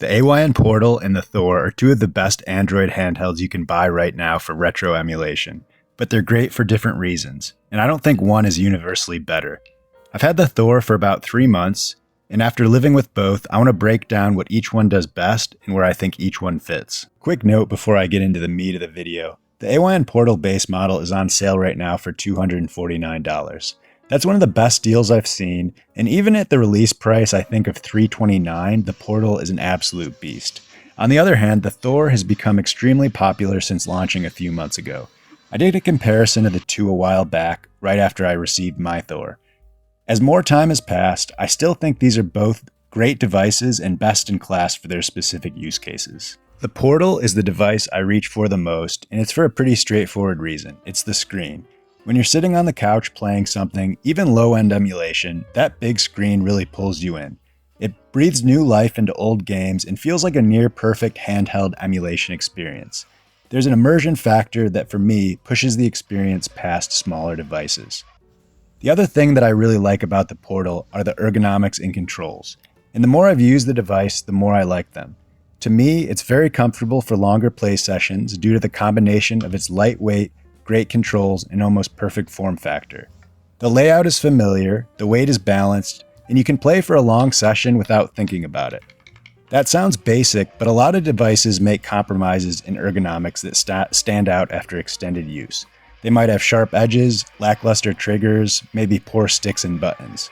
The AYN Portal and the Thor are two of the best Android handhelds you can buy right now for retro emulation, but they're great for different reasons, and I don't think one is universally better. I've had the Thor for about 3 months, and after living with both, I want to break down what each one does best and where I think each one fits. Quick note before I get into the meat of the video. The AYN Portal base model is on sale right now for $249. That's one of the best deals I've seen, and even at the release price I think of $329, the Portal is an absolute beast. On the other hand, the Thor has become extremely popular since launching a few months ago. I did a comparison of the two a while back, right after I received my Thor. As more time has passed, I still think these are both great devices and best in class for their specific use cases. The Portal is the device I reach for the most, and it's for a pretty straightforward reason. It's the screen. When you're sitting on the couch playing something, even low-end emulation, that big screen really pulls you in. It breathes new life into old games and feels like a near-perfect handheld emulation experience. There's an immersion factor that, for me, pushes the experience past smaller devices. The other thing that I really like about the Portal are the ergonomics and controls. And the more I've used the device, the more I like them. To me, it's very comfortable for longer play sessions due to the combination of its lightweight, great controls, and almost perfect form factor. The layout is familiar, the weight is balanced, and you can play for a long session without thinking about it. That sounds basic, but a lot of devices make compromises in ergonomics that stand out after extended use. They might have sharp edges, lackluster triggers, maybe poor sticks and buttons.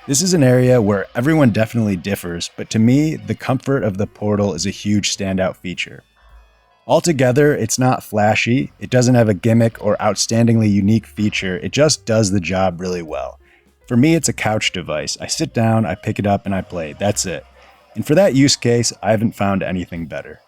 This is an area where everyone definitely differs, but to me, the comfort of the Portal is a huge standout feature. Altogether, it's not flashy, it doesn't have a gimmick or outstandingly unique feature, it just does the job really well. For me, it's a couch device. I sit down, I pick it up, and I play. That's it. And for that use case, I haven't found anything better.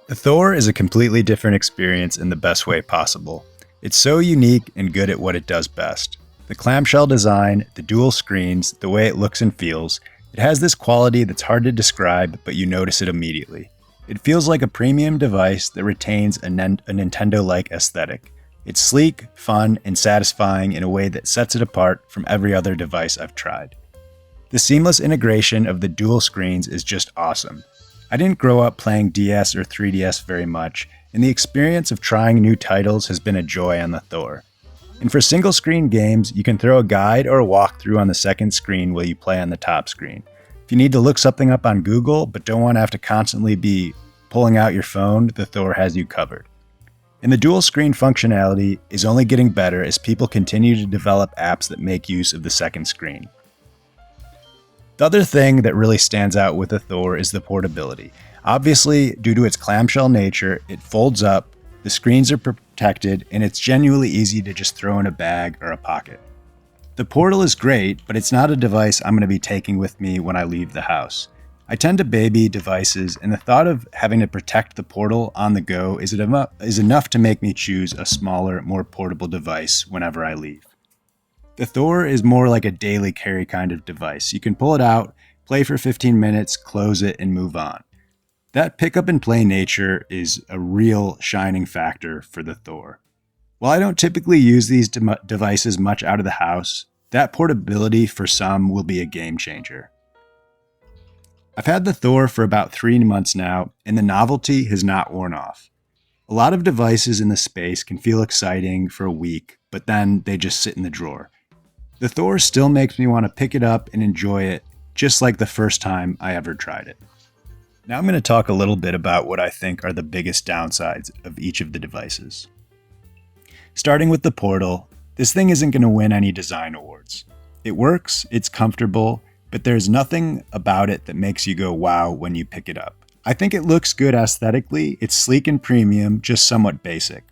The Thor is a completely different experience in the best way possible. It's so unique and good at what it does best. The clamshell design, the dual screens, the way it looks and feels, it has this quality that's hard to describe, but you notice it immediately. It feels like a premium device that retains a Nintendo-like aesthetic. It's sleek, fun, and satisfying in a way that sets it apart from every other device I've tried. The seamless integration of the dual screens is just awesome. I didn't grow up playing DS or 3DS very much, and the experience of trying new titles has been a joy on the Thor. And for single-screen games, you can throw a guide or a walkthrough on the second screen while you play on the top screen. If you need to look something up on Google but don't want to have to constantly be pulling out your phone, the Thor has you covered. And the dual screen functionality is only getting better as people continue to develop apps that make use of the second screen. The other thing that really stands out with the Thor is the portability. Obviously, due to its clamshell nature, it folds up, the screens are protected, and it's genuinely easy to just throw in a bag or a pocket. The Portal is great, but it's not a device I'm going to be taking with me when I leave the house. I tend to baby devices, and the thought of having to protect the Portal on the go is enough to make me choose a smaller, more portable device whenever I leave. The Thor is more like a daily carry kind of device. You can pull it out, play for 15 minutes, close it, and move on. That pick up and play nature is a real shining factor for the Thor. While I don't typically use these devices much out of the house, that portability for some will be a game changer. I've had the Thor for about 3 months now, and the novelty has not worn off. A lot of devices in the space can feel exciting for a week, but then they just sit in the drawer. The Thor still makes me want to pick it up and enjoy it, just like the first time I ever tried it. Now I'm going to talk a little bit about what I think are the biggest downsides of each of the devices. Starting with the Portal, this thing isn't going to win any design awards. It works, it's comfortable, but there's nothing about it that makes you go wow when you pick it up. I think it looks good aesthetically, it's sleek and premium, just somewhat basic.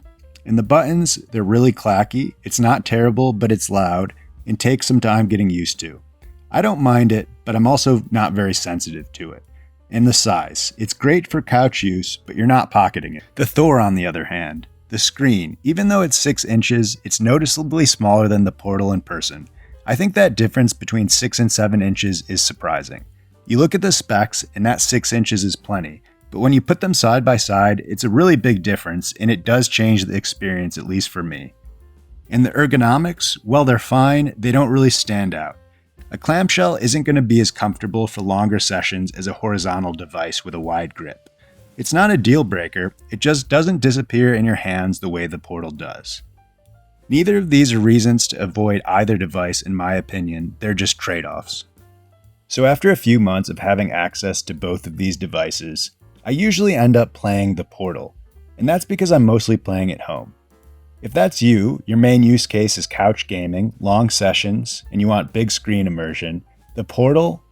And the buttons, they're really clacky, it's not terrible, but it's loud, and takes some time getting used to. I don't mind it, but I'm also not very sensitive to it. And the size, it's great for couch use, but you're not pocketing it. The Thor, on the other hand, the screen, even though it's 6 inches, it's noticeably smaller than the Portal in person. I think that difference between 6 and 7 inches is surprising. You look at the specs, and that 6 inches is plenty, but when you put them side by side, it's a really big difference, and it does change the experience, at least for me. And the ergonomics, well, they're fine, they don't really stand out. A clamshell isn't going to be as comfortable for longer sessions as a horizontal device with a wide grip. It's not a deal breaker, it just doesn't disappear in your hands the way the Portal does. Neither of these are reasons to avoid either device in my opinion, they're just trade-offs. So after a few months of having access to both of these devices, I usually end up playing the Portal, and that's because I'm mostly playing at home. If that's you, your main use case is couch gaming, long sessions, and you want big screen immersion, the Portal,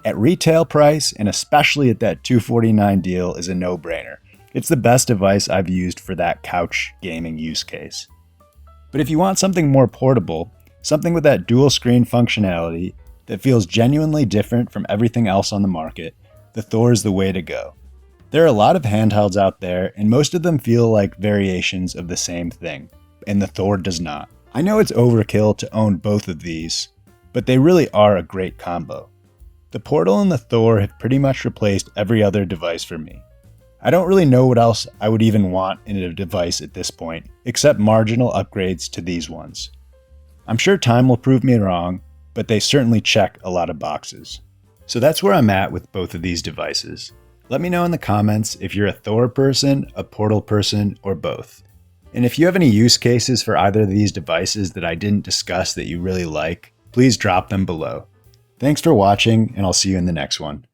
at retail price and especially at that $249 deal, is a no-brainer. It's the best device I've used for that couch gaming use case. But if you want something more portable, something with that dual screen functionality that feels genuinely different from everything else on the market, the Thor is the way to go. There are a lot of handhelds out there, and most of them feel like variations of the same thing, and the Thor does not. I know it's overkill to own both of these, but they really are a great combo. The Portal and the Thor have pretty much replaced every other device for me. I don't really know what else I would even want in a device at this point, except marginal upgrades to these ones. I'm sure time will prove me wrong, but they certainly check a lot of boxes. So that's where I'm at with both of these devices. Let me know in the comments if you're a Thor person, a Portal person, or both. And if you have any use cases for either of these devices that I didn't discuss that you really like, please drop them below. Thanks for watching, and I'll see you in the next one.